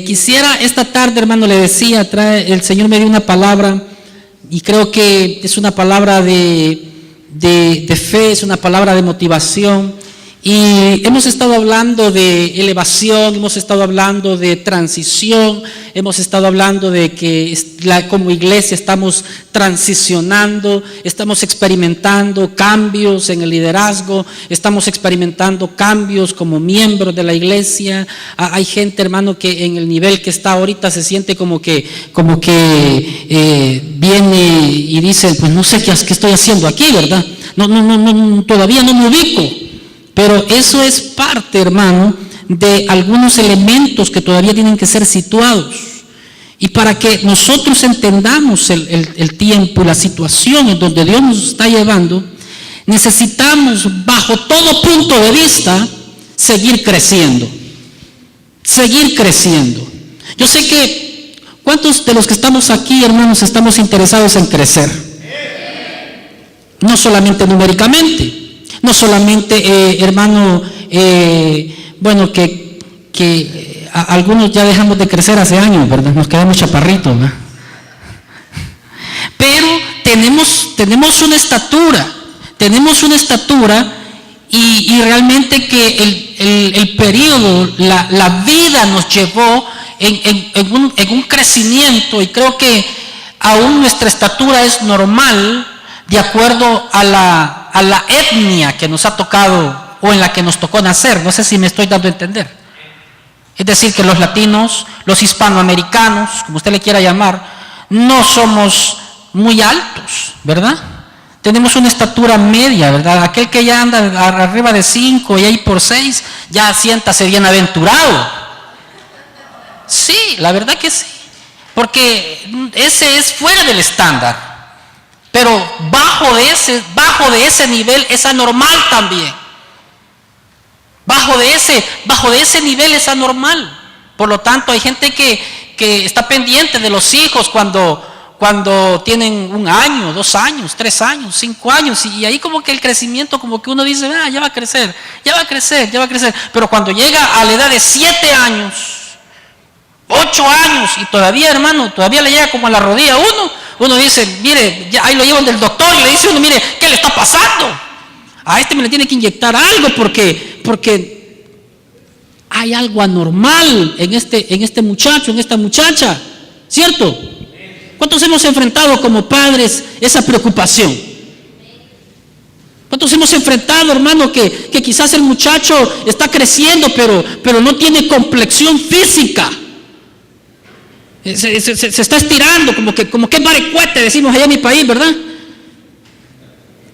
Quisiera esta tarde, hermano, le decía, el Señor me dio una palabra y creo que es una palabra de fe, es una palabra de motivación. Y hemos estado hablando de elevación, hemos estado hablando de transición, hemos estado hablando de que como iglesia estamos transicionando, estamos experimentando cambios en el liderazgo, estamos experimentando cambios como miembros de la iglesia. Hay gente, hermano, que en el nivel que está ahorita se siente como que viene y dice, pues no sé qué estoy haciendo aquí, ¿verdad? No, todavía no me ubico. Pero eso es parte, hermano, de algunos elementos que todavía tienen que ser situados. Y para que nosotros entendamos el tiempo y la situación en donde Dios nos está llevando, necesitamos, bajo todo punto de vista, seguir creciendo. Seguir creciendo. Yo sé que, ¿cuántos de los que estamos aquí, hermanos, estamos interesados en crecer? No solamente numéricamente. No solamente, hermano, bueno, que algunos ya dejamos de crecer hace años, ¿verdad? Nos quedamos chaparritos, ¿verdad? Pero tenemos una estatura y realmente que el periodo, la vida nos llevó en un crecimiento, y creo que aún nuestra estatura es normal de acuerdo a la etnia que nos ha tocado o en la que nos tocó nacer. No sé si me estoy dando a entender. Es decir, que los latinos, los hispanoamericanos, como usted le quiera llamar, no somos muy altos, ¿verdad? Tenemos una estatura media, ¿verdad? Aquel que ya anda arriba de 5 y ahí por 6, ya siéntase bienaventurado. Sí, la verdad que sí. Porque ese es fuera del estándar. Pero bajo de ese nivel es anormal también. Bajo de ese nivel es anormal. Por lo tanto, hay gente que está pendiente de los hijos cuando tienen 1 año, 2 años, 3 años, 5 años. Y ahí como que el crecimiento, como que uno dice, ya va a crecer. Pero cuando llega a la edad de 7 años, 8 años, y todavía, hermano, todavía le llega como a la rodilla uno dice, mire, ya ahí lo llevan del doctor y le dice uno, mire, ¿qué le está pasando? A este me le tiene que inyectar algo porque hay algo anormal en este muchacho, en esta muchacha, ¿cierto? ¿Cuántos hemos enfrentado como padres esa preocupación? ¿Cuántos hemos enfrentado, hermano, que quizás el muchacho está creciendo, pero no tiene complexión física? Se está estirando, como que maricuete, decimos allá en mi país, ¿verdad?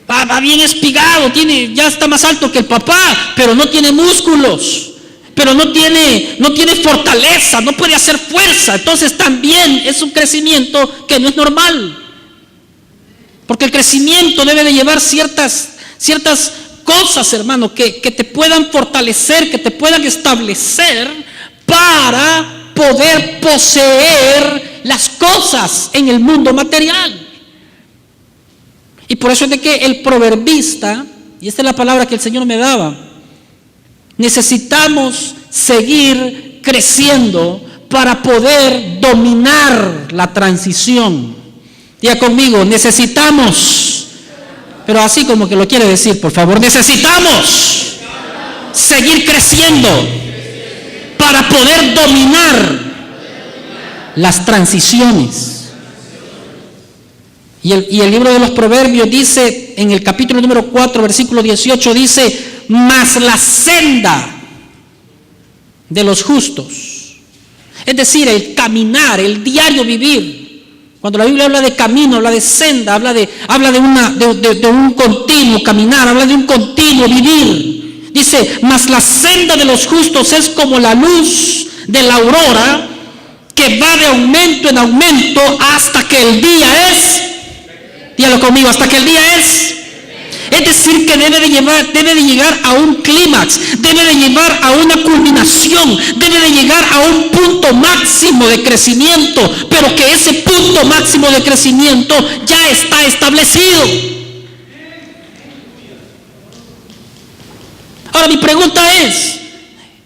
Va bien espigado, ya está más alto que el papá, pero no tiene músculos, pero no tiene fortaleza, no puede hacer fuerza. Entonces también es un crecimiento que no es normal. Porque el crecimiento debe de llevar ciertas cosas, hermano, que te puedan fortalecer, que te puedan establecer para poder poseer las cosas en el mundo material. Y por eso es de que el proverbista, y esta es la palabra que el Señor me daba, necesitamos seguir creciendo para poder dominar la transición. Diga conmigo, necesitamos, pero así como que lo quiere decir, por favor, necesitamos seguir creciendo para poder dominar las transiciones. Y el libro de los Proverbios dice, en el capítulo número 4, versículo 18, dice, mas la senda de los justos, es decir, el caminar, el diario vivir. Cuando la Biblia habla de camino, habla de senda, habla de un continuo caminar, habla de un continuo vivir. Dice, mas la senda de los justos es como la luz de la aurora, que va de aumento en aumento hasta que el día es, dígalo conmigo, hasta que el día es. Es decir, que debe de llegar a un clímax, debe de llegar a una culminación, debe de llegar a un punto máximo de crecimiento, pero que ese punto máximo de crecimiento ya está establecido. Ahora mi pregunta es,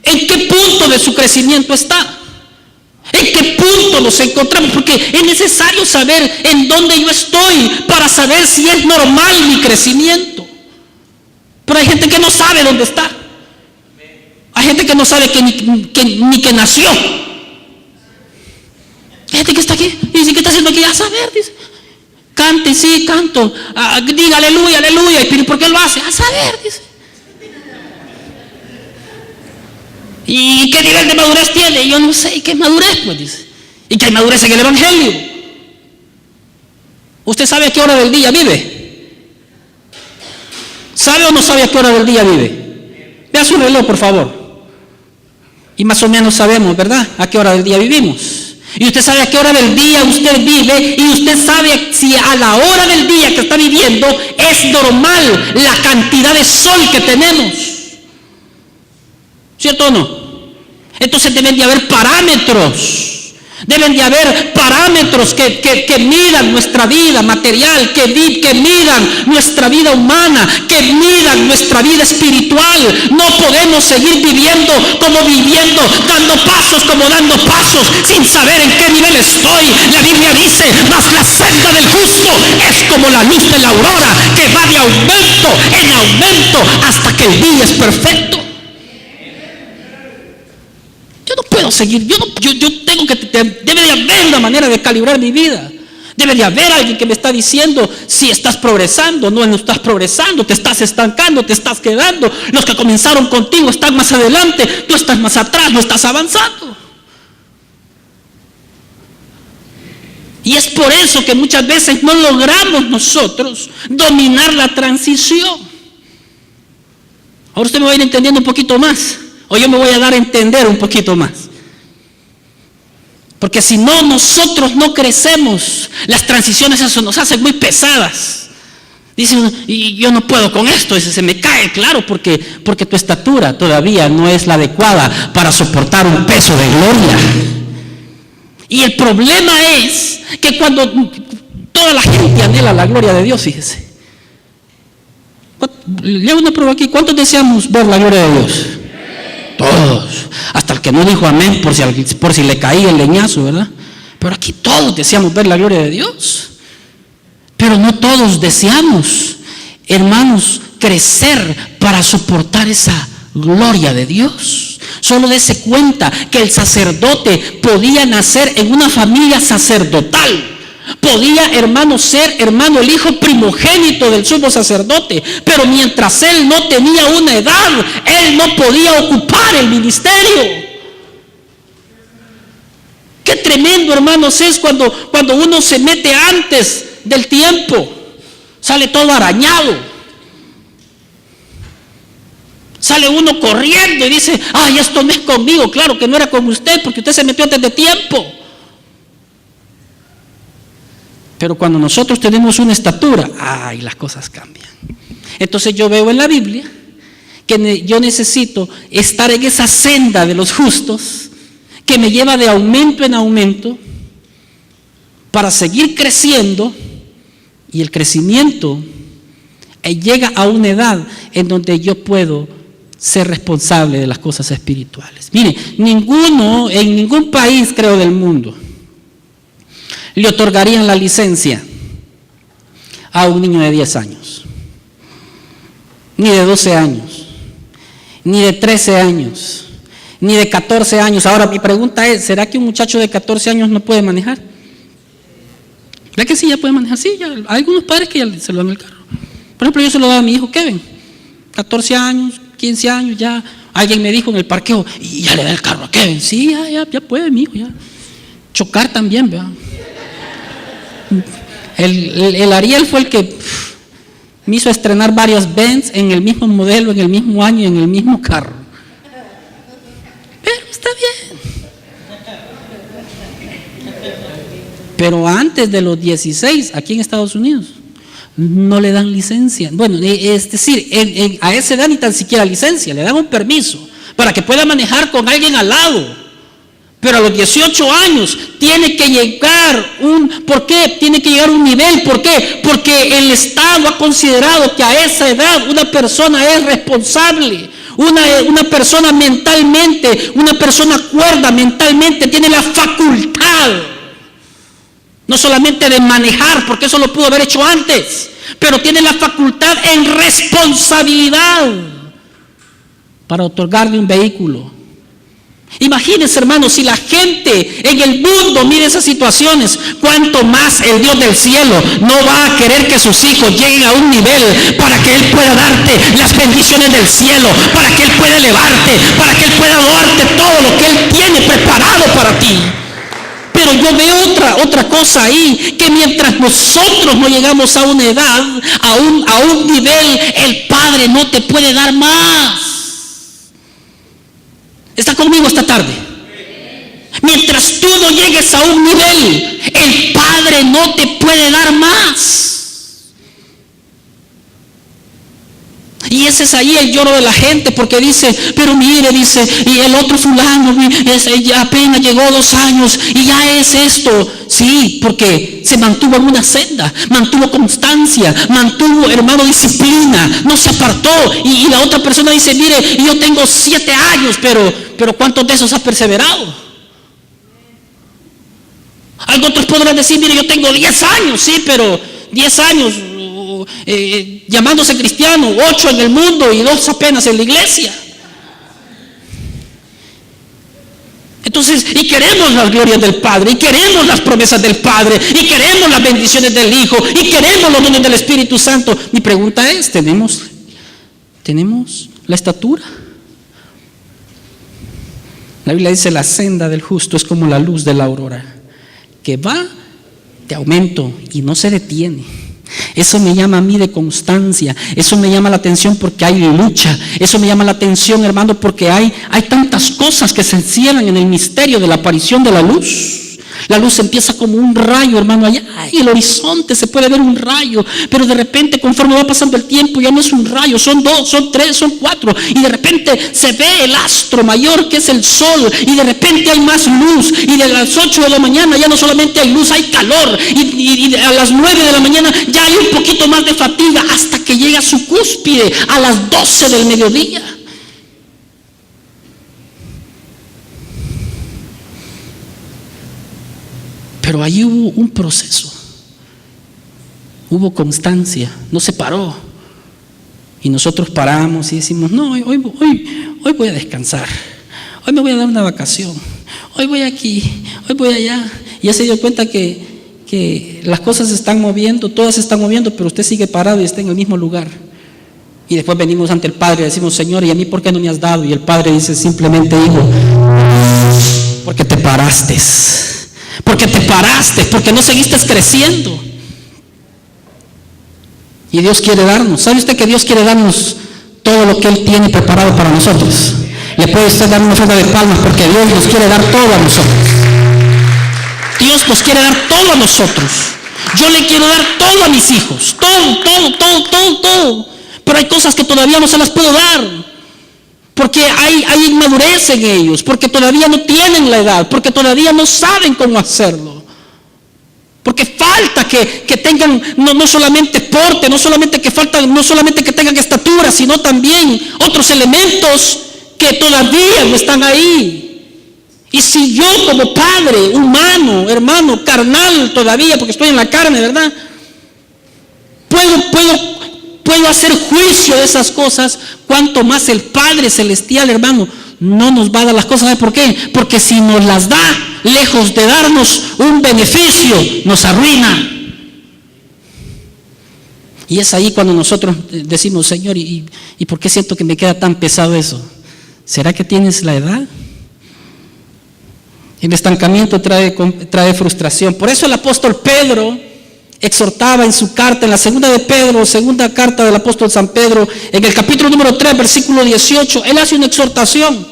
¿en qué punto de su crecimiento está? punto nos encontramos, porque es necesario saber en dónde yo estoy para saber si es normal mi crecimiento. Pero hay gente que no sabe dónde está. Hay gente que no sabe ni que nació. Hay gente que está aquí y dice, ¿qué está haciendo aquí? A saber, dice. Cante, sí, canto. Diga aleluya, aleluya. ¿Y por qué lo hace? A saber, dice. ¿Y qué nivel de madurez tiene? Yo no sé. ¿Y qué madurez? Pues dice. ¿Y qué hay madurez en el Evangelio? ¿Usted sabe a qué hora del día vive? ¿Sabe o no sabe a qué hora del día vive? Vea su reloj, por favor. Y más o menos sabemos, ¿verdad?, a qué hora del día vivimos. Y usted sabe a qué hora del día usted vive, y usted sabe si a la hora del día que está viviendo es normal la cantidad de sol que tenemos. ¿Cierto o no? Entonces deben de haber parámetros. Deben de haber parámetros que midan nuestra vida material, que midan nuestra vida humana, que midan nuestra vida espiritual. No podemos seguir viviendo, dando pasos, sin saber en qué nivel estoy. La Biblia dice, mas la senda del justo es como la luz de la aurora, que va de aumento en aumento hasta que el día es perfecto. Yo no puedo seguir, yo tengo que, debe de haber una manera de calibrar mi vida. Debe de haber alguien que me está diciendo si estás progresando, no estás progresando, te estás estancando, te estás quedando. Los que comenzaron contigo están más adelante, tú estás más atrás, no estás avanzando. Y es por eso que muchas veces no logramos nosotros dominar la transición. Ahora usted me va a ir entendiendo un poquito más. O yo me voy a dar a entender un poquito más. Porque si no, nosotros no crecemos. Las transiciones eso nos hacen muy pesadas. Dicen, y yo no puedo con esto. Dice, se me cae, claro, porque tu estatura todavía no es la adecuada para soportar un peso de gloria. Y el problema es que cuando toda la gente anhela la gloria de Dios, fíjese. Le hago una prueba aquí. ¿Cuántos deseamos ver la gloria de Dios? Todos, hasta el que no dijo amén por si le caía el leñazo, ¿verdad? Pero aquí todos deseamos ver la gloria de Dios, pero no todos deseamos, hermanos, crecer para soportar esa gloria de Dios. Solo dése cuenta que el sacerdote podía nacer en una familia sacerdotal. Podía, hermano, ser, hermano, el hijo primogénito del sumo sacerdote, pero mientras él no tenía una edad, él no podía ocupar el ministerio. Qué tremendo, hermanos, es cuando uno se mete antes del tiempo, sale todo arañado, sale uno corriendo y dice, ay, esto no es conmigo. Claro que no era con usted, porque usted se metió antes de tiempo. Pero cuando nosotros tenemos una estatura, ¡ay!, las cosas cambian. Entonces yo veo en la Biblia que yo necesito estar en esa senda de los justos que me lleva de aumento en aumento para seguir creciendo, y el crecimiento llega a una edad en donde yo puedo ser responsable de las cosas espirituales. Mire, en ningún país, creo, del mundo le otorgarían la licencia a un niño de 10 años, ni de 12 años, ni de 13 años, ni de 14 años. Ahora mi pregunta es, ¿será que un muchacho de 14 años no puede manejar? ¿Verdad que sí, ya puede manejar? Sí, ya, hay algunos padres que ya se lo dan el carro. Por ejemplo, yo se lo daba a mi hijo Kevin, 14 años, 15 años, ya. Alguien me dijo en el parqueo, y ya le da el carro a Kevin. Sí, ya puede, mi hijo, ya. Chocar también, ¿verdad? El Ariel fue el que me hizo estrenar varias Benz en el mismo modelo, en el mismo año, en el mismo carro. Pero está bien. Pero antes de los 16, aquí en Estados Unidos, no le dan licencia. Bueno, es decir, a esa edad ni tan siquiera licencia, le dan un permiso para que pueda manejar con alguien al lado. Pero a los 18 años tiene que llegar ¿por qué? Tiene que llegar a un nivel. ¿Por qué? Porque el Estado ha considerado que a esa edad una persona es responsable. Una persona mentalmente, una persona cuerda mentalmente tiene la facultad facultad, no solamente de manejar, porque eso lo pudo haber hecho antes, pero tiene la facultad en responsabilidad para otorgarle un vehículo. Imagínense, hermanos, si la gente en el mundo mira esas situaciones, cuánto más el Dios del cielo no va a querer que sus hijos lleguen a un nivel para que Él pueda darte las bendiciones del cielo, para que Él pueda elevarte, para que Él pueda darte todo lo que Él tiene preparado para ti. Pero yo veo otra cosa ahí, que mientras nosotros no llegamos a una edad, a un nivel, el Padre no te puede dar más. ¿Está conmigo esta tarde? Mientras tú no llegues a un nivel, el Padre no te puede dar más. Y ese es ahí el lloro de la gente, porque dice, pero mire, dice, y el otro fulano, ya apenas llegó 2 años y ya es esto. Sí, porque se mantuvo en una senda, mantuvo constancia, mantuvo, hermano, disciplina, no se apartó. Y la otra persona dice, mire, yo tengo 7 años, pero ¿cuántos de esos ha perseverado? Otros podrán decir, mire, yo tengo 10 años, sí, pero 10 años llamándose cristiano, 8 en el mundo y 2 apenas en la iglesia. Entonces, y queremos las glorias del Padre, y queremos las promesas del Padre, y queremos las bendiciones del Hijo, y queremos los dones del Espíritu Santo. Mi pregunta es, ¿tenemos la estatura? La Biblia dice, la senda del justo es como la luz de la aurora, que va de aumento y no se detiene. Eso me llama a mí de constancia, eso me llama la atención porque hay lucha, eso me llama la atención, hermano, porque hay tantas cosas que se encierran en el misterio de la aparición de la luz. La luz empieza como un rayo, hermano, allá en el horizonte se puede ver un rayo, pero de repente conforme va pasando el tiempo ya no es un rayo, son 2, son 3, son 4, y de repente se ve el astro mayor que es el sol, y de repente hay más luz, y de las 8 de la mañana ya no solamente hay luz, hay calor, y a las 9 de la mañana ya hay un poquito más de fatiga, hasta que llega a su cúspide a las 12 del mediodía. Pero ahí hubo un proceso, hubo constancia, no se paró. Y nosotros paramos y decimos, no, hoy voy a descansar, hoy me voy a dar una vacación, hoy voy aquí, hoy voy allá. Y ya se dio cuenta que las cosas se están moviendo, todas se están moviendo, pero usted sigue parado y está en el mismo lugar. Y después venimos ante el Padre y decimos, Señor, ¿y a mí por qué no me has dado? Y el Padre dice simplemente, hijo, porque te paraste. Porque te paraste, porque no seguiste creciendo. Y Dios quiere darnos. ¿Sabe usted que Dios quiere darnos todo lo que Él tiene preparado para nosotros? Le puede usted dar una ofrenda de palmas porque Dios nos quiere dar todo a nosotros. Dios nos quiere dar todo a nosotros. Yo le quiero dar todo a mis hijos. Todo. Pero hay cosas que todavía no se las puedo dar. Porque hay inmadurez en ellos, porque todavía no tienen la edad, porque todavía no saben cómo hacerlo. Porque falta que tengan no solamente porte, no solamente que tengan estatura, sino también otros elementos que todavía no están ahí. Y si yo como padre humano, hermano, carnal todavía, porque estoy en la carne, ¿verdad? Puedo hacer juicio de esas cosas, cuanto más el Padre Celestial, hermano, no nos va a dar las cosas. ¿Sabe por qué? Porque si nos las da, lejos de darnos un beneficio, nos arruina. Y es ahí cuando nosotros decimos, Señor, ¿y por qué siento que me queda tan pesado eso? ¿Será que tienes la edad? El estancamiento trae frustración. Por eso el apóstol Pedro exhortaba en su carta, en la segunda carta del apóstol San Pedro, en el capítulo número 3, versículo 18, él hace una exhortación.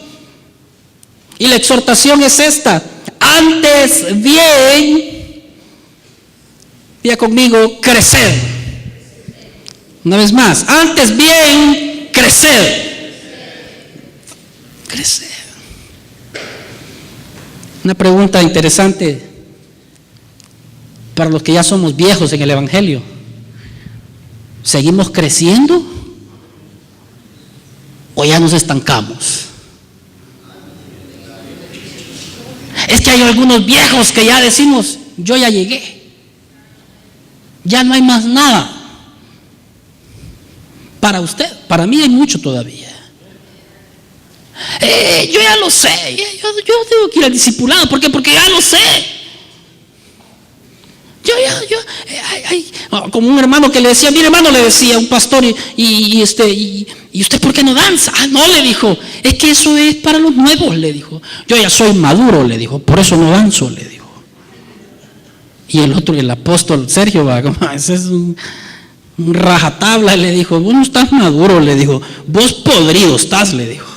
Y la exhortación es esta: antes bien, diga conmigo, crecer. Una vez más, antes bien, crecer. Crecer. Una pregunta interesante para los que ya somos viejos en el Evangelio: ¿seguimos creciendo o ya nos estancamos? Es que hay algunos viejos que ya decimos, yo ya llegué. Ya no hay más nada. Para usted, para mí hay mucho todavía. Yo ya lo sé. Yo tengo que ir al discipulado. ¿Por qué? Porque ya lo sé. Como un hermano que le decía, mi hermano le decía, un pastor, y usted ¿por qué no danza? No, le dijo, es que eso es para los nuevos, le dijo. Yo ya soy maduro, le dijo, por eso no danzo, le dijo. Y el otro, el apóstol Sergio, ese es un rajatabla, le dijo, vos no estás maduro, le dijo, vos podrido estás, le dijo.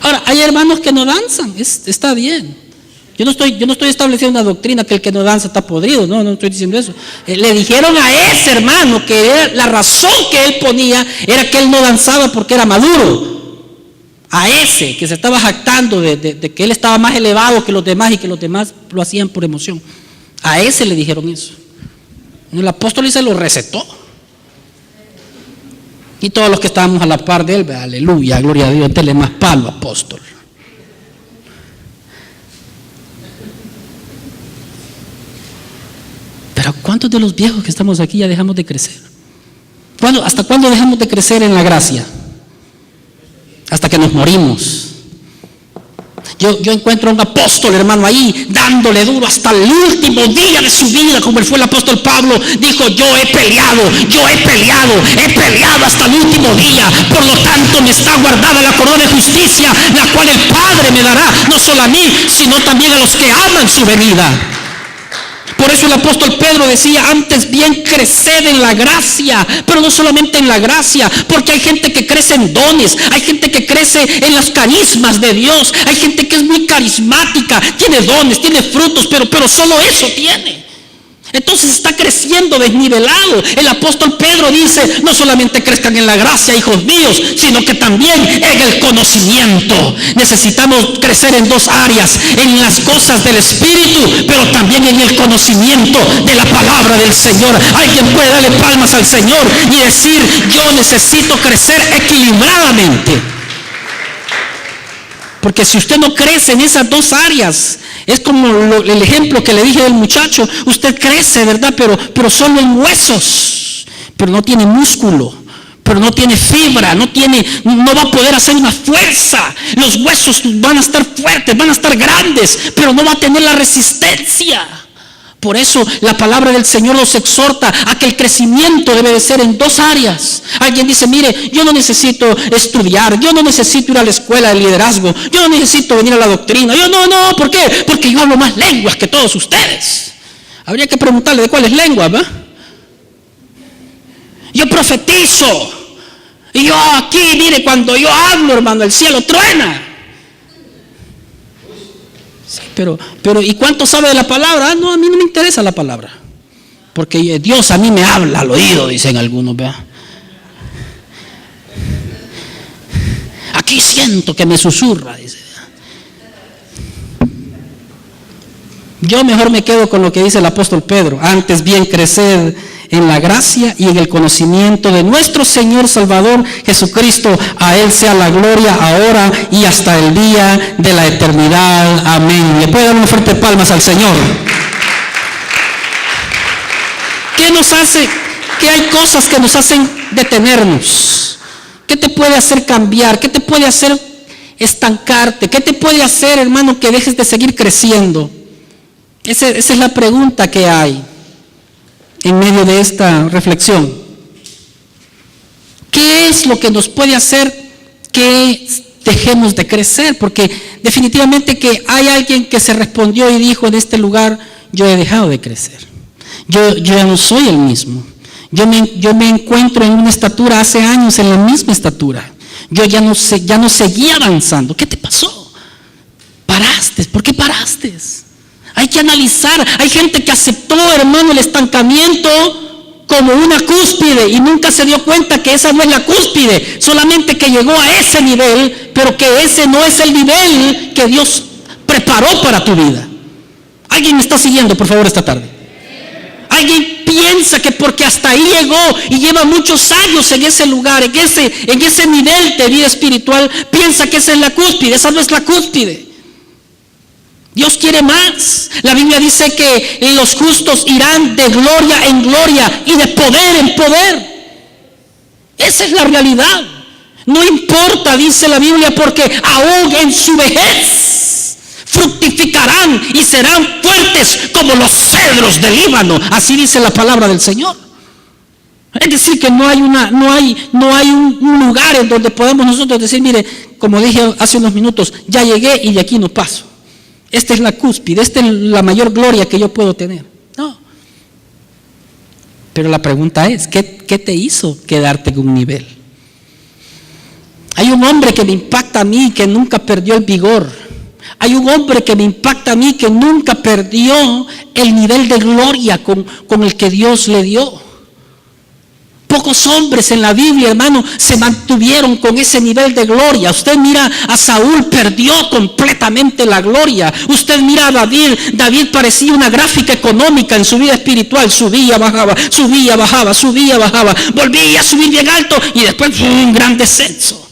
Ahora, hay hermanos que no danzan, está bien. Yo no estoy estableciendo una doctrina que el que no danza está podrido, no estoy diciendo eso. Le dijeron a ese hermano que era la razón que él ponía era que él no danzaba porque era maduro. A ese que se estaba jactando de que él estaba más elevado que los demás y que los demás lo hacían por emoción. A ese le dijeron eso. El apóstol se lo recetó. Y todos los que estábamos a la par de él, aleluya, gloria a Dios, déle más palo, apóstol. Pero ¿cuántos de los viejos que estamos aquí ya dejamos de crecer? ¿Hasta cuándo dejamos de crecer en la gracia? Hasta que nos morimos. Yo encuentro a un apóstol, hermano, ahí dándole duro hasta el último día de su vida, como fue el apóstol Pablo. Dijo, yo he peleado hasta el último día. Por lo tanto, me está guardada la corona de justicia, la cual el Padre me dará, no solo a mí, sino también a los que aman su venida. Por eso el apóstol Pedro decía, antes bien creced en la gracia, pero no solamente en la gracia, porque hay gente que crece en dones, hay gente que crece en los carismas de Dios, hay gente que es muy carismática, tiene dones, tiene frutos, pero solo eso tiene. Entonces está creciendo desnivelado. El apóstol Pedro dice, no solamente crezcan en la gracia, hijos míos, sino que también en el conocimiento. Necesitamos crecer en dos áreas, en las cosas del Espíritu, pero también en el conocimiento de la palabra del Señor. Alguien puede darle palmas al Señor y decir, yo necesito crecer equilibradamente. Porque si usted no crece en esas dos áreas, es como el ejemplo que le dije del muchacho, usted crece, ¿verdad? Pero solo en huesos, pero no tiene músculo, pero no tiene fibra, no va a poder hacer una fuerza. Los huesos van a estar fuertes, van a estar grandes, pero no va a tener la resistencia. Por eso la palabra del Señor nos exhorta a que el crecimiento debe de ser en dos áreas. Alguien dice, mire, yo no necesito estudiar, yo no necesito ir a la escuela de liderazgo, yo no necesito venir a la doctrina. No, ¿por qué? Porque yo hablo más lenguas que todos ustedes. Habría que preguntarle de cuáles lenguas, ¿va? Yo profetizo. Y yo aquí, mire, cuando yo hablo, hermano, el cielo truena. Sí, pero ¿y cuánto sabe de la palabra? No, a mí no me interesa la palabra. Porque Dios a mí me habla al oído, dicen algunos, ¿verdad? Aquí siento que me susurra, dice. Yo mejor me quedo con lo que dice el apóstol Pedro. Antes bien crecer en la gracia y en el conocimiento de nuestro Señor Salvador Jesucristo. A Él sea la gloria ahora y hasta el día de la eternidad. Amén. ¿Le puede dar una fuerte palmas al Señor? ¿Qué nos hace? ¿Qué hay cosas que nos hacen detenernos? ¿Qué te puede hacer cambiar? ¿Qué te puede hacer estancarte? ¿Qué te puede hacer, hermano, que dejes de seguir creciendo? Esa es la pregunta que hay en medio de esta reflexión. ¿Qué es lo que nos puede hacer que dejemos de crecer? Porque definitivamente que hay alguien que se respondió y dijo en este lugar, yo he dejado de crecer. Yo ya no soy el mismo. Yo me encuentro en una estatura hace años, en la misma estatura. Yo ya no seguía avanzando. ¿Qué te pasó? Paraste. ¿Por qué paraste? Hay que analizar. Hay gente que aceptó, hermano, el estancamiento como una cúspide y nunca se dio cuenta que esa no es la cúspide, solamente que llegó a ese nivel, pero que ese no es el nivel que Dios preparó para tu vida. ¿Alguien me está siguiendo, por favor, esta tarde? ¿Alguien piensa que porque hasta ahí llegó y lleva muchos años en ese lugar, en ese nivel de vida espiritual, piensa que esa es la cúspide. Esa no es la cúspide. Dios quiere más. La Biblia dice que los justos irán de gloria en gloria y de poder en poder. Esa es la realidad. No importa, dice la Biblia, porque aún en su vejez fructificarán y serán fuertes como los cedros del Líbano. Así dice la palabra del Señor. Es decir, que no hay un lugar en donde podemos nosotros decir, mire, como dije hace unos minutos, ya llegué y de aquí no paso. Esta es la cúspide, esta es la mayor gloria que yo puedo tener. No. Pero la pregunta es, ¿qué te hizo quedarte en un nivel? Hay un hombre que me impacta a mí que nunca perdió el vigor. Hay un hombre que me impacta a mí que nunca perdió el nivel de gloria con el que Dios le dio. Pocos hombres en la Biblia, hermano, se mantuvieron con ese nivel de gloria. Usted mira a Saúl, perdió completamente la gloria. Usted mira a David parecía una gráfica económica en su vida espiritual. Subía, bajaba, subía, bajaba, subía, bajaba. Volvía a subir bien alto y después fue un gran descenso.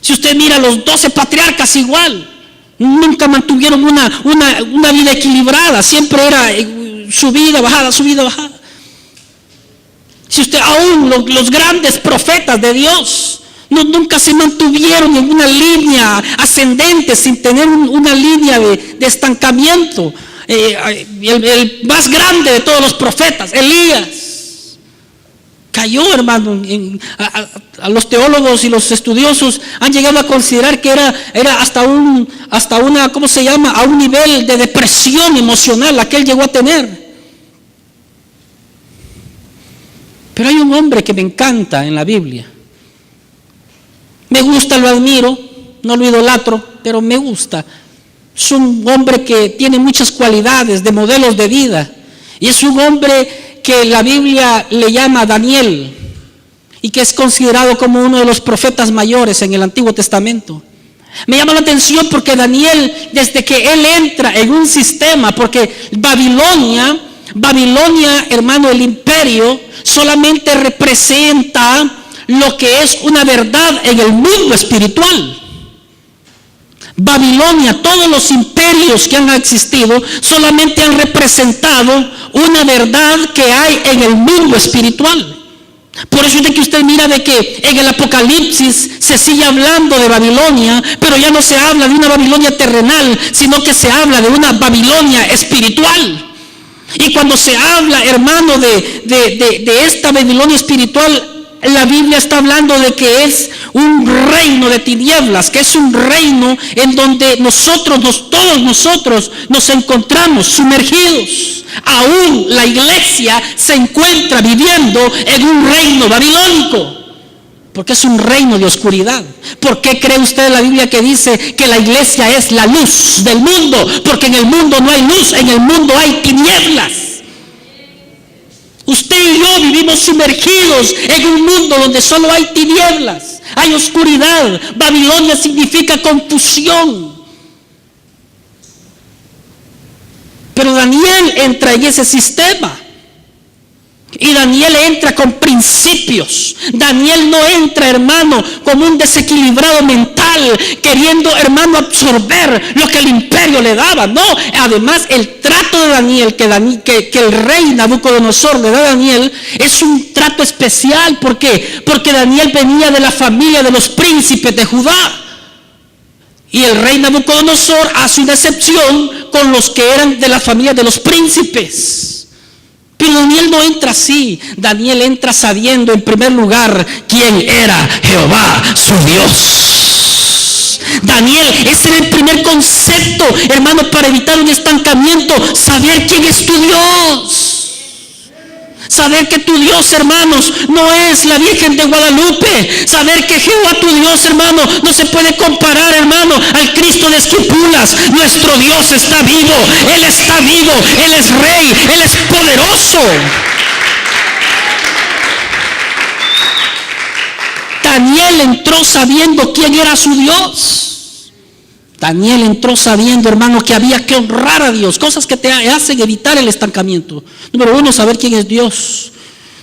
Si usted mira a los 12 patriarcas igual, nunca mantuvieron una vida equilibrada. Siempre era subida, bajada, subida, bajada. Si usted aún los grandes profetas de Dios nunca se mantuvieron en una línea ascendente sin tener una línea de estancamiento. El más grande de todos los profetas, Elías, cayó, hermano. A los teólogos y los estudiosos han llegado a considerar que era hasta una, ¿cómo se llama? A un nivel de depresión emocional la que él llegó a tener. Pero hay un hombre que me encanta en la Biblia. Me gusta, lo admiro, no lo idolatro, pero me gusta. Es un hombre que tiene muchas cualidades de modelos de vida. Y es un hombre que la Biblia le llama Daniel y que es considerado como uno de los profetas mayores en el Antiguo Testamento. Me llama la atención porque Daniel, desde que él entra en un sistema, porque Babilonia, hermano, el imperio, solamente representa lo que es una verdad en el mundo espiritual. Babilonia, todos los imperios que han existido solamente han representado una verdad que hay en el mundo espiritual. Por eso es de que usted mira de que en el Apocalipsis se sigue hablando de Babilonia, pero ya no se habla de una Babilonia terrenal, sino que se habla de una Babilonia espiritual. Y cuando se habla, hermano, de esta Babilonia espiritual, la Biblia está hablando de que es un reino de tinieblas, que es un reino en donde todos nosotros nos encontramos sumergidos. Aún la iglesia se encuentra viviendo en un reino babilónico, porque es un reino de oscuridad. ¿Por qué cree usted en la Biblia que dice que la iglesia es la luz del mundo? Porque en el mundo no hay luz, en el mundo hay tinieblas. Usted y yo vivimos sumergidos en un mundo donde solo hay tinieblas, hay oscuridad. Babilonia significa confusión. Pero Daniel entra en ese sistema. Y Daniel entra con principios. Daniel no entra, hermano, como un desequilibrado mental, queriendo, hermano, absorber lo que el imperio le daba. No, además el trato de Daniel, que el rey Nabucodonosor le da a Daniel, es un trato especial. ¿Por qué? Porque Daniel venía de la familia de los príncipes de Judá. Y el rey Nabucodonosor hace una excepción con los que eran de la familia de los príncipes. Pero Daniel no entra así. Daniel entra sabiendo en primer lugar quién era Jehová, su Dios. Daniel, ese era el primer concepto, hermano, para evitar un estancamiento. Saber quién es tu Dios. Saber que tu Dios, hermanos, no es la Virgen de Guadalupe. Saber que Jehová, tu Dios, hermano, no se puede comparar, hermano, al Cristo de Esquipulas. Nuestro Dios está vivo. Él está vivo. Él es rey. Él es poderoso. Daniel entró sabiendo quién era su Dios. Daniel entró sabiendo, hermano, que había que honrar a Dios, cosas que te hacen evitar el estancamiento. Número 1, saber quién es Dios.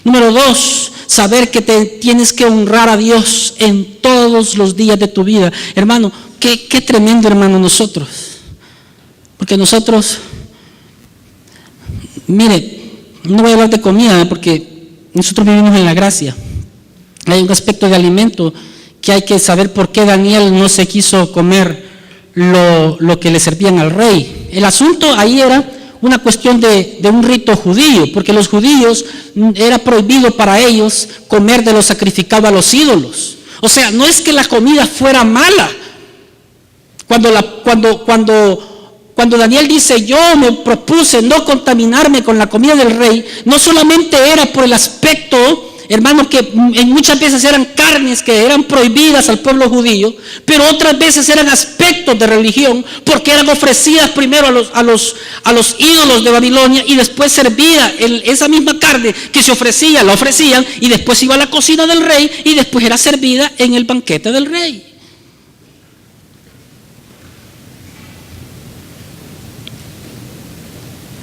Número 2, saber que te tienes que honrar a Dios en todos los días de tu vida. Hermano, qué tremendo, hermano, nosotros. Porque nosotros, mire, no voy a hablar de comida porque nosotros vivimos en la gracia. Hay un aspecto de alimento que hay que saber por qué Daniel no se quiso comer lo que le servían al rey. El asunto ahí era una cuestión de un rito judío, porque los judíos era prohibido para ellos comer de lo sacrificado a los ídolos. O sea, no es que la comida fuera mala. Cuando Daniel dice, yo me propuse no contaminarme con la comida del rey, no solamente era por el aspecto, hermanos, que muchas veces eran carnes que eran prohibidas al pueblo judío, pero otras veces eran aspectos de religión, porque eran ofrecidas primero a los ídolos de Babilonia y después servida esa misma carne que se ofrecía, la ofrecían y después iba a la cocina del rey y después era servida en el banquete del rey.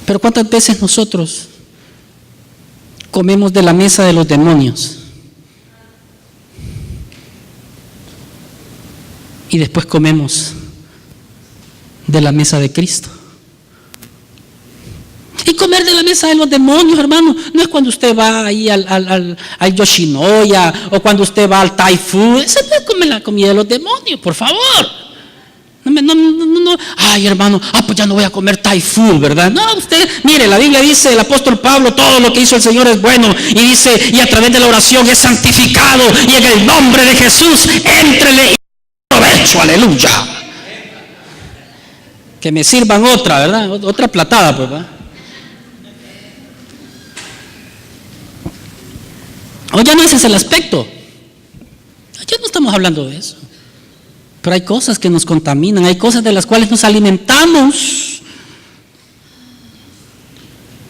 Pero ¿cuántas veces nosotros comemos de la mesa de los demonios y después comemos de la mesa de Cristo? Y comer de la mesa de los demonios, hermano, no es cuando usted va ahí al Yoshinoya o cuando usted va al Thai food. Eso no es comer la comida de los demonios, por favor. No. Ay, hermano, pues ya no voy a comer Thai food, ¿verdad? No, usted, mire, la Biblia dice, el apóstol Pablo, todo lo que hizo el Señor es bueno. Y dice, y a través de la oración es santificado. Y en el nombre de Jesús, éntrele y provecho, aleluya. Que me sirvan otra, ¿verdad? Otra platada, pues, ¿verdad? O ya no ese es el aspecto. Ya no estamos hablando de eso. Pero hay cosas que nos contaminan, hay cosas de las cuales nos alimentamos.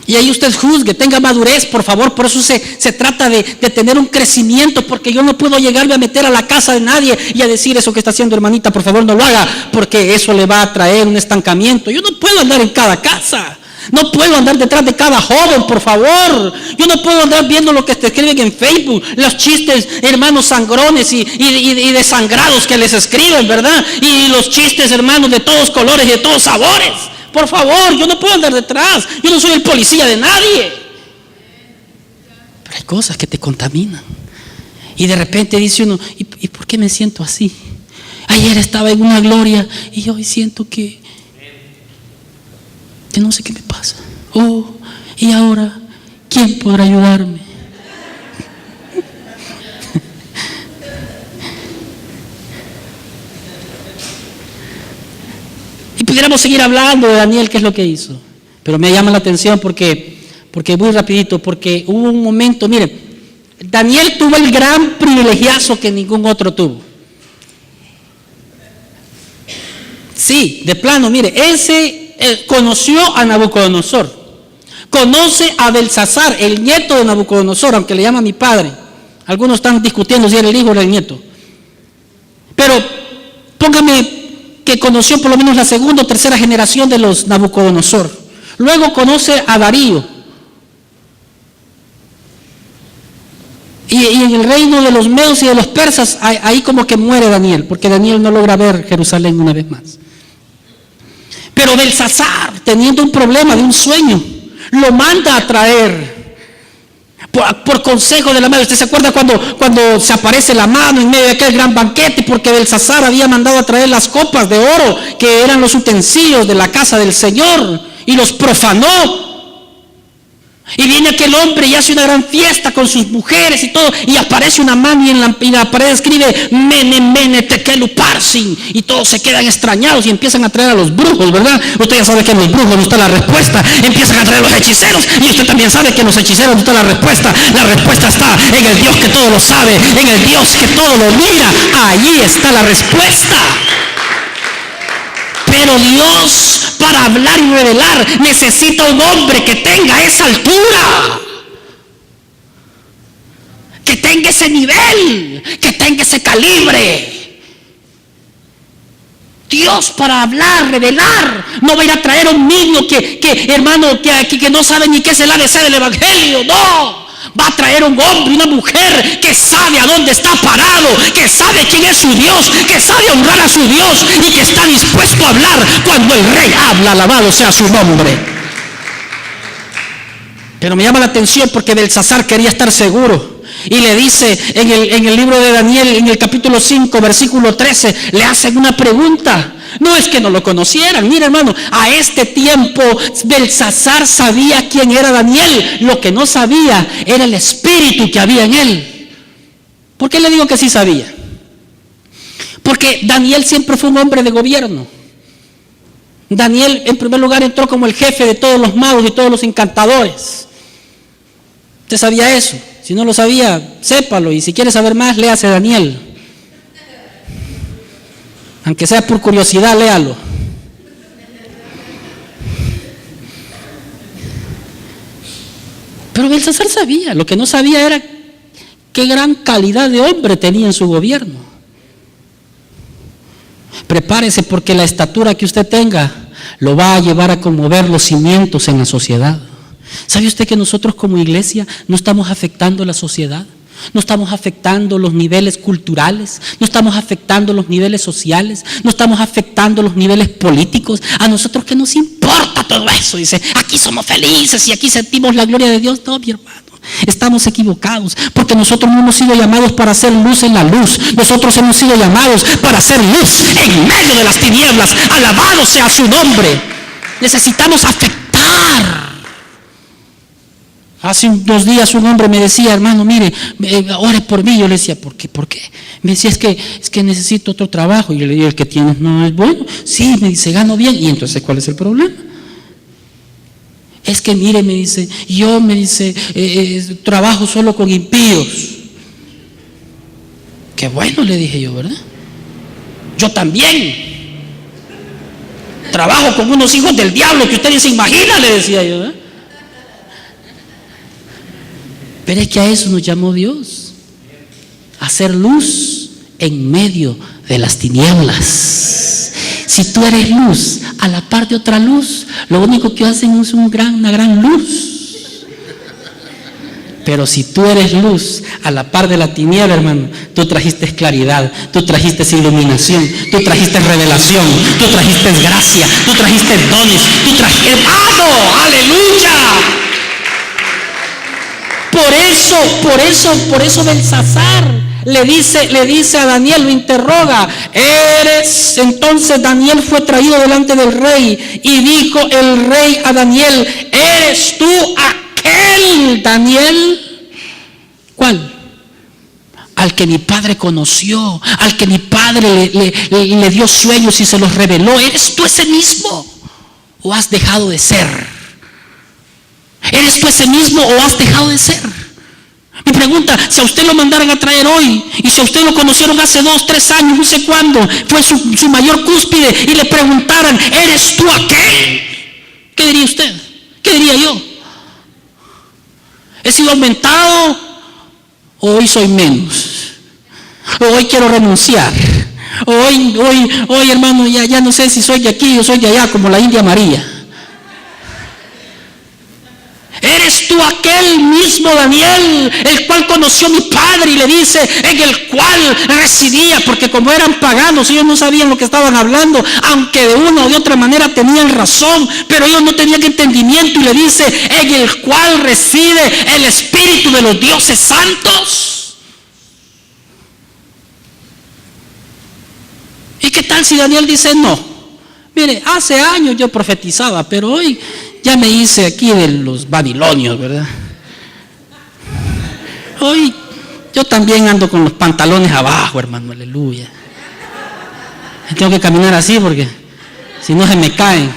Y ahí usted juzgue, tenga madurez, por favor. Por eso se trata de tener un crecimiento, porque yo no puedo llegarme a meter a la casa de nadie y a decir eso que está haciendo, hermanita, por favor no lo haga, porque eso le va a traer un estancamiento. Yo no puedo andar en cada casa. No puedo andar detrás de cada joven, por favor. Yo no puedo andar viendo lo que te escriben en Facebook, los chistes, hermanos, sangrones y desangrados que les escriben, ¿verdad? Y los chistes, hermanos, de todos colores y de todos sabores. Por favor, yo no puedo andar detrás. Yo no soy el policía de nadie. Pero hay cosas que te contaminan. Y de repente dice uno, ¿y por qué me siento así? Ayer estaba en una gloria y hoy siento que no sé qué me pasa. Y ahora, ¿quién podrá ayudarme? Y pudiéramos seguir hablando de Daniel, qué es lo que hizo. Pero me llama la atención porque muy rapidito, porque hubo un momento, miren, Daniel tuvo el gran privilegiazo que ningún otro tuvo. Sí, de plano, mire, conoció a Nabucodonosor, conoce a Belsasar, el nieto de Nabucodonosor, aunque le llama mi padre. Algunos están discutiendo si era el hijo o era el nieto. Pero póngame que conoció por lo menos la segunda o tercera generación de los Nabucodonosor. Luego conoce a Darío. Y en el reino de los medos y de los persas, ahí como que muere Daniel, porque Daniel no logra ver Jerusalén una vez más. Pero Belsasar, teniendo un problema de un sueño, lo manda a traer por consejo de la madre. ¿Usted se acuerda cuando se aparece la mano en medio de aquel gran banquete? Porque Belsasar había mandado a traer las copas de oro, que eran los utensilios de la casa del Señor, y los profanó. Y viene aquel hombre y hace una gran fiesta con sus mujeres y todo, y aparece una mano y en la pared escribe Mene, Mene, Tekelu, Parsin, y todos se quedan extrañados y empiezan a traer a los brujos, ¿verdad? Usted ya sabe que en los brujos no está la respuesta, empiezan a traer a los hechiceros, y usted también sabe que en los hechiceros no está la respuesta está en el Dios que todo lo sabe, en el Dios que todo lo mira, allí está la respuesta. Pero Dios, para hablar y revelar, necesita un hombre que tenga esa altura, que tenga ese nivel, que tenga ese calibre. Dios para hablar, revelar. No va a ir a traer a un niño que no sabe ni qué es el ABC del Evangelio. No. Va a traer un hombre y una mujer que sabe a dónde está parado, que sabe quién es su Dios, que sabe honrar a su Dios y que está dispuesto a hablar cuando el rey habla. Alabado sea su nombre. Pero me llama la atención porque Belsasar quería estar seguro. Y le dice en el libro de Daniel, en el capítulo 5, versículo 13, le hacen una pregunta. No es que no lo conocieran. Mira, hermano, a este tiempo Belsasar sabía quién era Daniel. Lo que no sabía era el espíritu que había en él. ¿Por qué le digo que sí sabía? Porque Daniel siempre fue un hombre de gobierno. Daniel, en primer lugar, entró como el jefe de todos los magos y todos los encantadores. ¿Usted sabía eso? Si no lo sabía, sépalo. Y si quiere saber más, léase Daniel. Aunque sea por curiosidad, léalo. Pero Belsasar sabía. Lo que no sabía era qué gran calidad de hombre tenía en su gobierno. Prepárese, porque la estatura que usted tenga lo va a llevar a conmover los cimientos en la sociedad. ¿Sabe usted que nosotros como iglesia no estamos afectando la sociedad? No estamos afectando los niveles culturales, no estamos afectando los niveles sociales, no estamos afectando los niveles políticos. A nosotros, ¿qué nos importa todo eso? Dice, aquí somos felices y aquí sentimos la gloria de Dios. No, mi hermano, estamos equivocados, porque nosotros no hemos sido llamados para hacer luz en la luz. Nosotros hemos sido llamados para hacer luz en medio de las tinieblas. Alabado sea su nombre. Necesitamos afectar. Hace unos días un hombre me decía, hermano, mire, ore por mí. Yo le decía, ¿por qué? ¿Por qué? Me decía, es que necesito otro trabajo. Y yo le digo, el que tienes no es bueno. Sí, me dice, gano bien. Y entonces, ¿cuál es el problema? Es que mire, me dice, yo trabajo solo con impíos. Qué bueno, le dije yo, ¿verdad? Yo también trabajo con unos hijos del diablo que usted ni se imagina, le decía yo, ¿verdad? Pero es que a eso nos llamó Dios, a hacer luz en medio de las tinieblas. Si tú eres luz a la par de otra luz, lo único que hacen es una gran luz. Pero si tú eres luz a la par de la tiniebla, hermano, tú trajiste claridad, tú trajiste iluminación, tú trajiste revelación, tú trajiste gracia, tú trajiste dones, tú trajiste, hermano, aleluya. Por eso Belsasar le dice a Daniel, lo interroga. Entonces Daniel fue traído delante del rey y dijo el rey a Daniel, ¿eres tú aquel Daniel? ¿Cuál? Al que mi padre conoció, al que mi padre le dio sueños y se los reveló. ¿Eres tú ese mismo o has dejado de ser? ¿Eres tú ese mismo o has dejado de ser? Mi pregunta, si a usted lo mandaran a traer hoy, y si a usted lo conocieron hace 2, 3 años, no sé cuándo, fue su mayor cúspide, y le preguntaran, ¿eres tú aquel? ¿Qué diría usted? ¿Qué diría yo? ¿He sido aumentado o hoy soy menos? ¿O hoy quiero renunciar? ¿O hoy hermano, ya no sé si soy de aquí o soy de allá, como la India María? ¿Eres tú aquel mismo Daniel, el cual conoció mi padre? Y le dice, en el cual residía, porque como eran paganos, ellos no sabían lo que estaban hablando, aunque de una o de otra manera tenían razón, pero ellos no tenían entendimiento. Y le dice, en el cual reside el espíritu de los dioses santos. ¿Y qué tal si Daniel dice, no? Mire, hace años yo profetizaba, pero hoy ya me hice aquí de los babilonios, ¿verdad? Hoy yo también ando con los pantalones abajo, hermano, aleluya. Tengo que caminar así porque si no se me caen.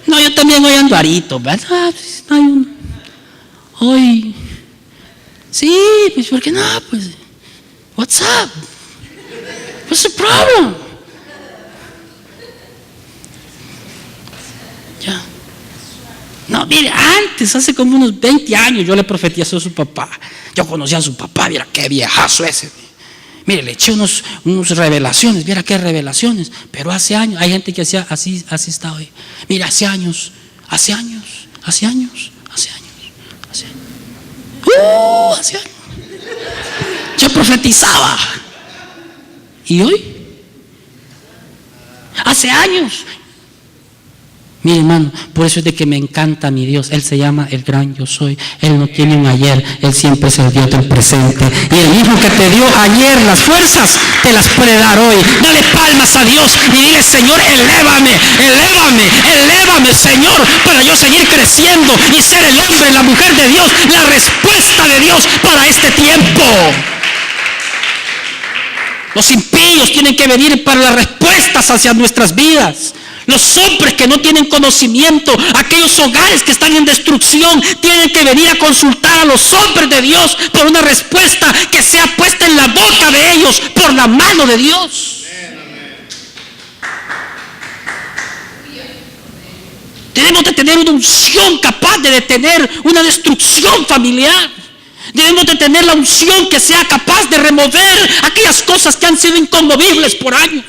No, yo también hoy ando arito, ¿verdad? Hoy, sí, pues ¿por qué no? Pues, what's up? What's the problem? Ya. No, mire, antes, hace como unos 20 años, yo le profetizé a su papá. Yo conocía a su papá, mira qué viejazo ese. Mire, le eché unos revelaciones, viera qué revelaciones, pero hace años, hay gente que hacía así está hoy. Mira, hace años. Hace años. Yo profetizaba. ¿Y hoy? Hace años. Mire, hermano, por eso es de que me encanta mi Dios. Él se llama el gran yo soy. Él no tiene un ayer, Él siempre es el Dios del presente. Y el mismo que te dio ayer las fuerzas, te las puede dar hoy. Dale palmas a Dios y dile: Señor, elévame, Señor, para yo seguir creciendo y ser el hombre, la mujer de Dios, la respuesta de Dios para este tiempo. Los impíos tienen que venir para las respuestas hacia nuestras vidas. Los hombres que no tienen conocimiento, aquellos hogares que están en destrucción, tienen que venir a consultar a los hombres de Dios por una respuesta que sea puesta en la boca de ellos por la mano de Dios. Debemos de tener una unción capaz de detener una destrucción familiar. Debemos de tener la unción que sea capaz de remover aquellas cosas que han sido inconmovibles por años.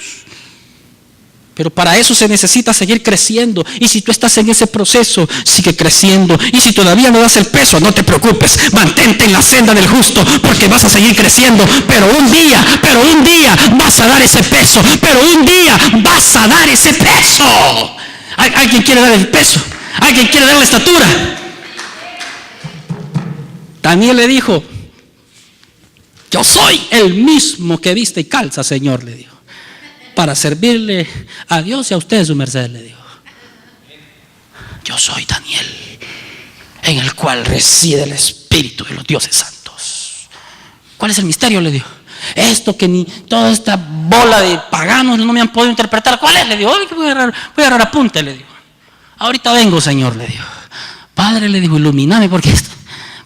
Pero para eso se necesita seguir creciendo. Y si tú estás en ese proceso, sigue creciendo. Y si todavía no das el peso, no te preocupes. Mantente en la senda del justo, porque vas a seguir creciendo. Pero un día vas a dar ese peso. ¿Alguien quiere dar el peso? ¿Alguien quiere dar la estatura? Daniel le dijo: yo soy el mismo que viste y calza, Señor, le dijo, para servirle a Dios y a ustedes, su merced, le dijo. Yo soy Daniel, en el cual reside el Espíritu de los dioses santos. ¿Cuál es el misterio?, le dijo. Esto que ni toda esta bola de paganos no me han podido interpretar. ¿Cuál es?, le dijo. Voy a agarrar apunte, le dijo. Ahorita vengo, Señor, le dijo. Padre, le dijo, ilumíname,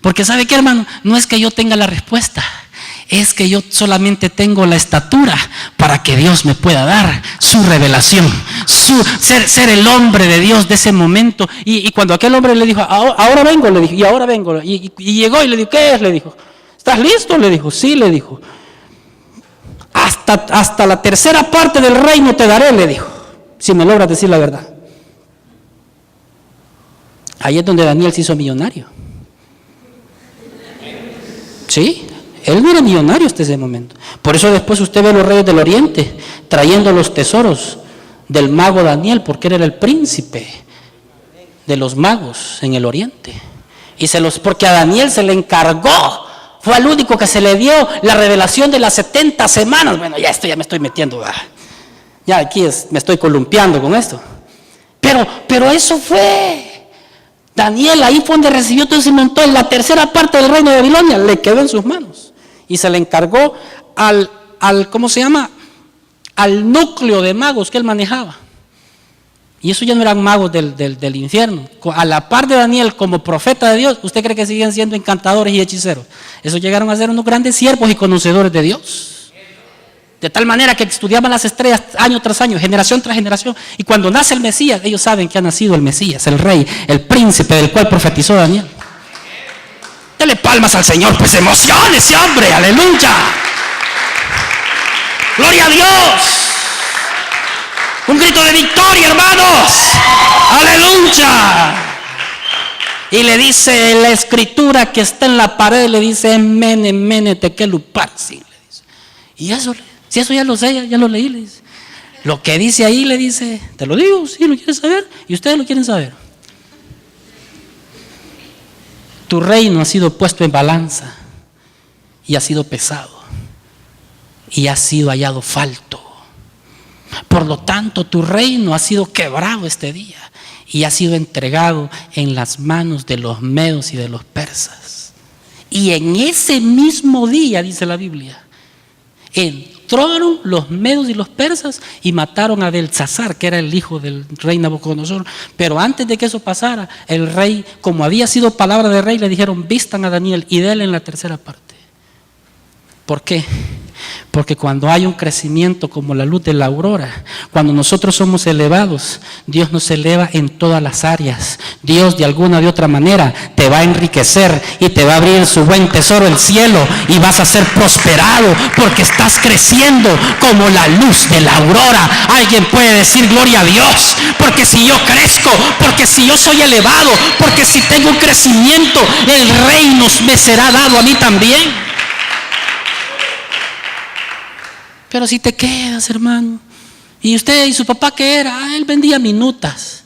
porque ¿sabe qué, hermano? No es que yo tenga la respuesta, es que yo solamente tengo la estatura para que Dios me pueda dar su revelación, ser el hombre de Dios de ese momento. Y cuando aquel hombre le dijo: ahora vengo, le dijo, y ahora vengo, y llegó y le dijo: ¿qué es?, le dijo. ¿Estás listo?, le dijo. Sí, le dijo. Hasta la tercera parte del reino te daré, le dijo, si me logras decir la verdad. Ahí es donde Daniel se hizo millonario. Sí, él no era millonario hasta ese momento. Por eso después usted ve a los reyes del oriente trayendo los tesoros del mago Daniel, porque él era el príncipe de los magos en el oriente. Porque a Daniel se le encargó, fue el único que se le dio la revelación de las 70 semanas. Bueno, ya me estoy metiendo, ya aquí me estoy columpiando con esto. Pero eso fue. Daniel ahí fue donde recibió todo ese montón. La tercera parte del reino de Babilonia le quedó en sus manos. Y se le encargó al ¿cómo se llama? Al núcleo de magos que él manejaba. Y eso ya no eran magos del infierno. A la par de Daniel como profeta de Dios, ¿usted cree que siguen siendo encantadores y hechiceros? Esos llegaron a ser unos grandes siervos y conocedores de Dios. De tal manera que estudiaban las estrellas año tras año, generación tras generación. Y cuando nace el Mesías, ellos saben que ha nacido el Mesías, el rey, el príncipe del cual profetizó Daniel. Dele palmas al Señor, pues emocione ese hombre, aleluya. Gloria a Dios. Un grito de victoria, hermanos. Aleluya. Y le dice la escritura que está en la pared, le dice: mene, mene, tekel uparsin, le dice. Y eso, si eso ya lo sé, ya lo leí, le dice. Lo que dice ahí, le dice, te lo digo, si lo quieres saber, y ustedes lo quieren saber. Tu reino ha sido puesto en balanza y ha sido pesado y ha sido hallado falto. Por lo tanto, tu reino ha sido quebrado este día y ha sido entregado en las manos de los medos y de los persas. Y en ese mismo día, dice la Biblia, entraron los medos y los persas y mataron a Belsasar, que era el hijo del rey Nabucodonosor. Pero antes de que eso pasara, el rey, como había sido palabra del rey, le dijeron: vistan a Daniel y denle en la tercera parte. ¿Por qué? Porque cuando hay un crecimiento como la luz de la aurora, cuando nosotros somos elevados, Dios nos eleva en todas las áreas. Dios de alguna de otra manera te va a enriquecer y te va a abrir su buen tesoro, el cielo, y vas a ser prosperado porque estás creciendo como la luz de la aurora. Alguien puede decir gloria a Dios, porque si yo crezco, porque si yo soy elevado, porque si tengo un crecimiento, el reino me será dado a mí también. Pero si te quedas, hermano, y usted y su papá, ¿qué era? Él vendía minutas.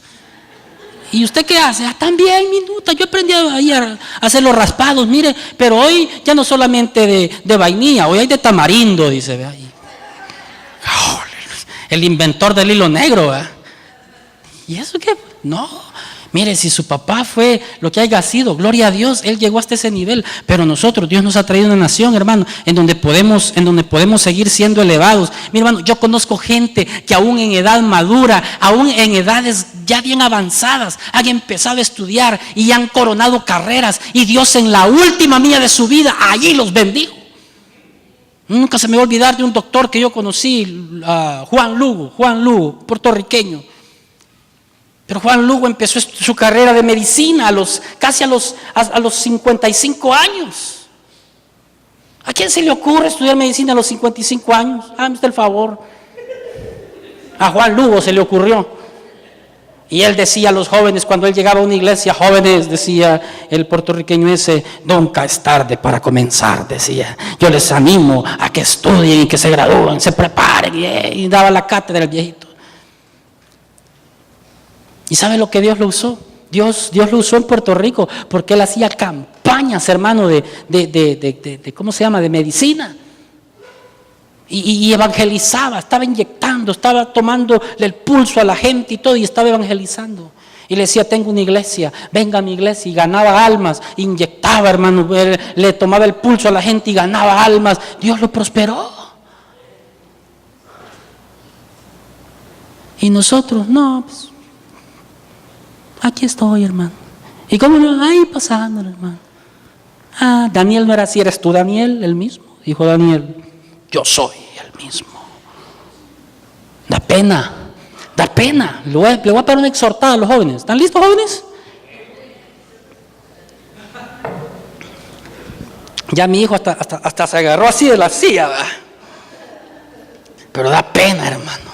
¿Y usted qué hace? También minutas. Yo aprendí ahí a hacer los raspados, mire, pero hoy ya no solamente de vainilla, hoy hay de tamarindo, dice, ve ahí. El inventor del hilo negro, ¿eh? ¿Y eso qué? No. Mire, si su papá fue lo que haya sido, gloria a Dios, él llegó hasta ese nivel. Pero nosotros, Dios nos ha traído una nación, hermano, en donde podemos seguir siendo elevados. Mi hermano, yo conozco gente que aún en edad madura, aún en edades ya bien avanzadas, han empezado a estudiar y han coronado carreras. Y Dios en la última milla de su vida, allí los bendijo. Nunca se me va a olvidar de un doctor que yo conocí, Juan Lugo, puertorriqueño. Pero Juan Lugo empezó su carrera de medicina casi a los 55 años. ¿A quién se le ocurre estudiar medicina a los 55 años? Hágame usted el favor. A Juan Lugo se le ocurrió. Y él decía a los jóvenes, cuando él llegaba a una iglesia, jóvenes, decía el puertorriqueño ese, nunca es tarde para comenzar, decía. Yo les animo a que estudien y que se gradúen, se preparen. Y daba la cátedra al viejito. ¿Y sabe lo que Dios lo usó? Dios lo usó en Puerto Rico porque él hacía campañas, hermano, de ¿cómo se llama? De medicina. Y evangelizaba, estaba inyectando, estaba tomando el pulso a la gente y todo, y estaba evangelizando. Y le decía, tengo una iglesia, venga a mi iglesia, y ganaba almas, inyectaba, hermano, le tomaba el pulso a la gente y ganaba almas. Dios lo prosperó. Y nosotros, no, pues, aquí estoy, hermano. ¿Y cómo no? Ahí pasando, hermano. Daniel no era así, ¿eres tú, Daniel, el mismo? Dijo Daniel, yo soy el mismo. Da pena. Le voy a pegar una exhortada a los jóvenes. ¿Están listos, jóvenes? Ya mi hijo hasta se agarró así de la silla, ¿verdad? Pero da pena, hermano.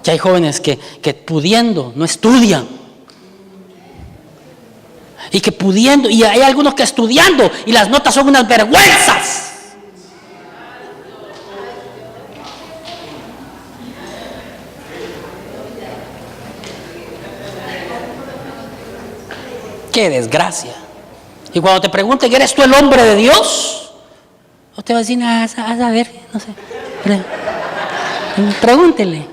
Ya hay jóvenes que pudiendo no estudian. Y que pudiendo, y hay algunos que estudiando y las notas son unas vergüenzas. Qué desgracia. Y cuando te pregunten, ¿eres tú el hombre de Dios? O te vas a decir, a ver, no sé. Pregúntele.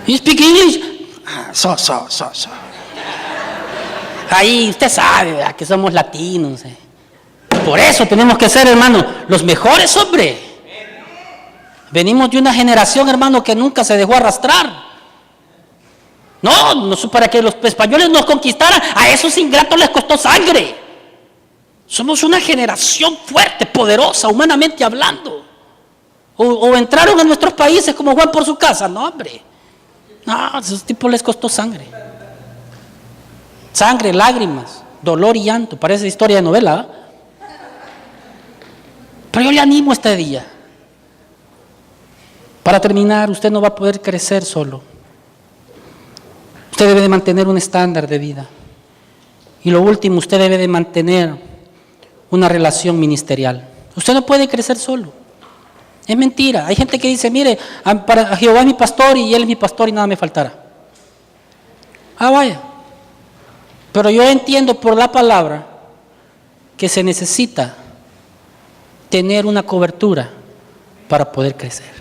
You speak English? So. Ahí usted sabe, ¿verdad?, que somos latinos. Por eso tenemos que ser, hermano, los mejores, hombre. Venimos de una generación, hermano, que nunca se dejó arrastrar. No, para que los españoles nos conquistaran, a esos ingratos les costó sangre. Somos una generación fuerte, poderosa, humanamente hablando. O entraron a nuestros países como Juan por su casa. No, hombre. No, a esos tipos les costó sangre. Sangre, lágrimas, dolor y llanto. Parece historia de novela, ¿eh? Pero yo le animo este día. Para terminar, usted no va a poder crecer solo. Usted debe de mantener un estándar de vida. Y lo último, usted debe de mantener una relación ministerial. Usted no puede crecer solo. Es mentira. Hay gente que dice, mire, para Jehová es mi pastor y él es mi pastor y nada me faltará. Vaya. Pero yo entiendo por la palabra que se necesita tener una cobertura para poder crecer.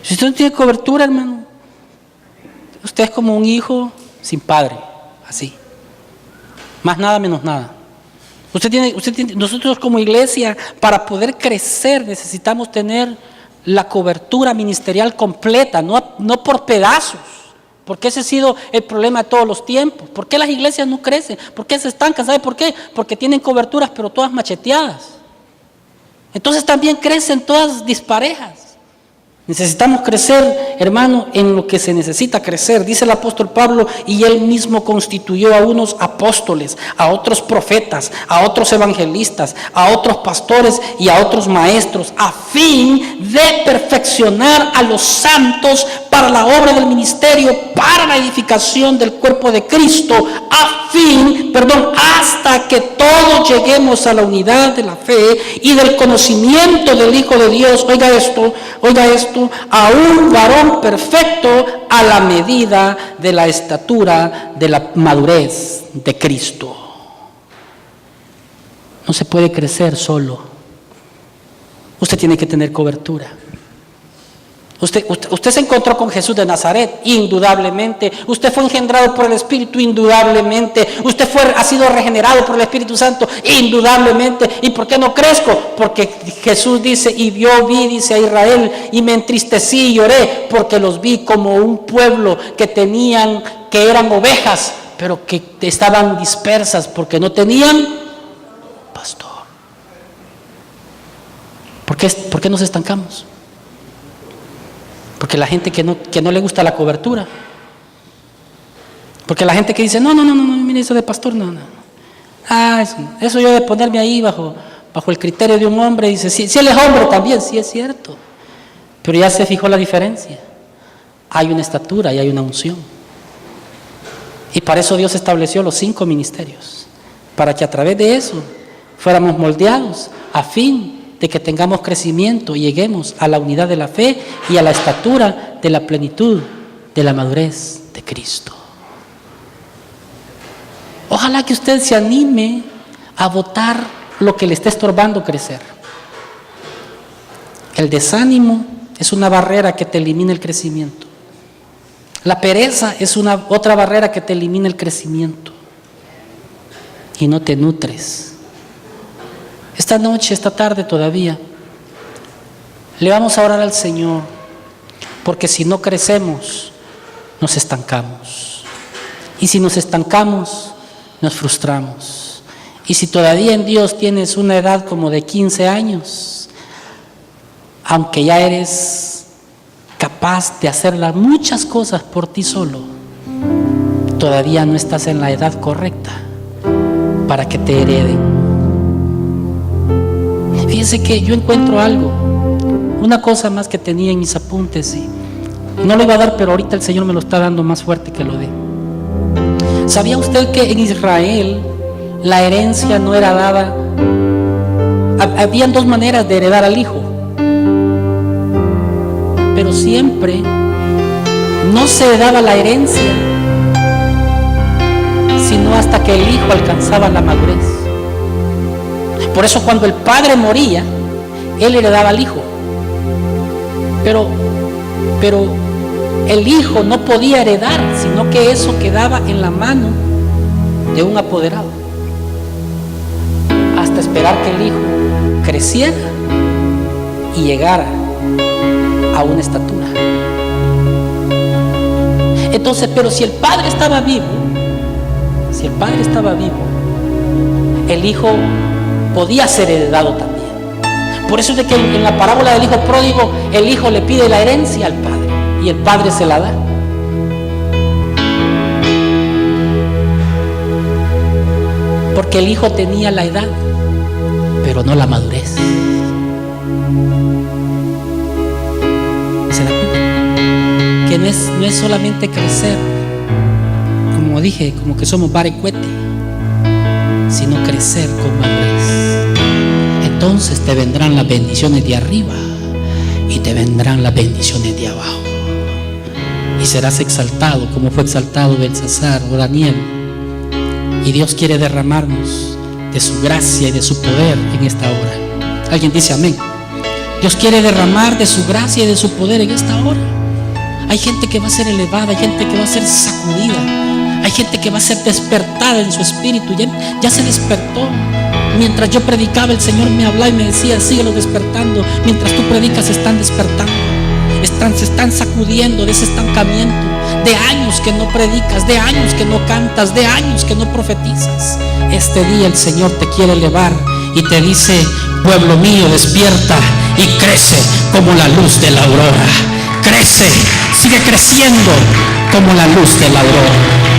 Si usted no tiene cobertura, hermano, usted es como un hijo sin padre, así. Más nada menos nada. Nosotros como iglesia, para poder crecer, necesitamos tener la cobertura ministerial completa, no por pedazos. Porque ese ha sido el problema de todos los tiempos. ¿Por qué las iglesias no crecen? ¿Por qué se estancan? ¿Sabe por qué? Porque tienen coberturas, pero todas macheteadas. Entonces también crecen todas disparejas. Necesitamos crecer, hermano, en lo que se necesita crecer. Dice el apóstol Pablo, y él mismo constituyó a unos apóstoles, a otros profetas, a otros evangelistas, a otros pastores y a otros maestros, a fin de perfeccionar a los santos para la obra del ministerio, para la edificación del cuerpo de Cristo, hasta que todos lleguemos a la unidad de la fe y del conocimiento del Hijo de Dios. Oiga esto, a un varón perfecto a la medida de la estatura de la madurez de Cristo. No se puede crecer solo. Usted tiene que tener cobertura. Usted se encontró con Jesús de Nazaret, indudablemente. Usted fue engendrado por el Espíritu, indudablemente. Usted ha sido regenerado por el Espíritu Santo, indudablemente. ¿Y por qué no crezco? Porque Jesús dice, y yo vi, dice a Israel, y me entristecí y lloré, porque los vi como un pueblo que eran ovejas, pero que estaban dispersas porque no tenían pastor. ¿Por qué nos estancamos? Porque la gente que no le gusta la cobertura. Porque la gente que dice, no, mire eso de pastor, no. Eso yo de ponerme ahí bajo el criterio de un hombre, dice, si él es hombre también, sí es cierto. Pero ya se fijó la diferencia. Hay una estatura y hay una unción. Y para eso Dios estableció los 5 ministerios. Para que a través de eso fuéramos moldeados a fin de que tengamos crecimiento y lleguemos a la unidad de la fe y a la estatura de la plenitud de la madurez de Cristo. Ojalá que usted se anime a botar lo que le está estorbando crecer. El desánimo es una barrera que te elimina el crecimiento. La pereza es otra barrera que te elimina el crecimiento. Y no te nutres. Esta noche, esta tarde todavía, le vamos a orar al Señor, porque si no crecemos, nos estancamos. Y si nos estancamos, nos frustramos. Y si todavía en Dios tienes una edad como de 15 años, aunque ya eres capaz de hacer muchas cosas por ti solo, todavía no estás en la edad correcta para que te hereden. Fíjense que yo encuentro algo, una cosa más que tenía en mis apuntes y no lo iba a dar, pero ahorita el Señor me lo está dando más fuerte que lo dé. ¿Sabía usted que en Israel la herencia no era dada? Habían 2 maneras de heredar al hijo, pero siempre no se daba la herencia sino hasta que el hijo alcanzaba la madurez. Por eso cuando el padre moría, él heredaba al hijo. Pero el hijo no podía heredar, sino que eso quedaba en la mano de un apoderado. Hasta esperar que el hijo creciera y llegara a una estatura. Entonces, pero si el padre estaba vivo, el hijo podía ser heredado también. Por eso es de que en la parábola del hijo pródigo, el hijo le pide la herencia al padre y el padre se la da. Porque el hijo tenía la edad, pero no la madurez. ¿Se da cuenta? Que no es solamente crecer, como dije, como que somos barecuete, sino crecer con madurez. Entonces te vendrán las bendiciones de arriba y te vendrán las bendiciones de abajo. Y serás exaltado como fue exaltado Belsasar o Daniel. Y Dios quiere derramarnos de su gracia y de su poder en esta hora. ¿Alguien dice amén? Dios quiere derramar de su gracia y de su poder en esta hora. Hay gente que va a ser elevada, hay gente que va a ser sacudida, hay gente que va a ser despertada en su espíritu. Ya se despertó. Mientras yo predicaba, el Señor me hablaba y me decía, síguelo despertando. Mientras tú predicas, están despertando. Se están sacudiendo de ese estancamiento. de años que no predicas, de años que no cantas, de años que no profetizas. Este día el Señor te quiere elevar y te dice: pueblo mío, despierta y crece como la luz de la aurora. Crece, sigue creciendo como la luz de la aurora.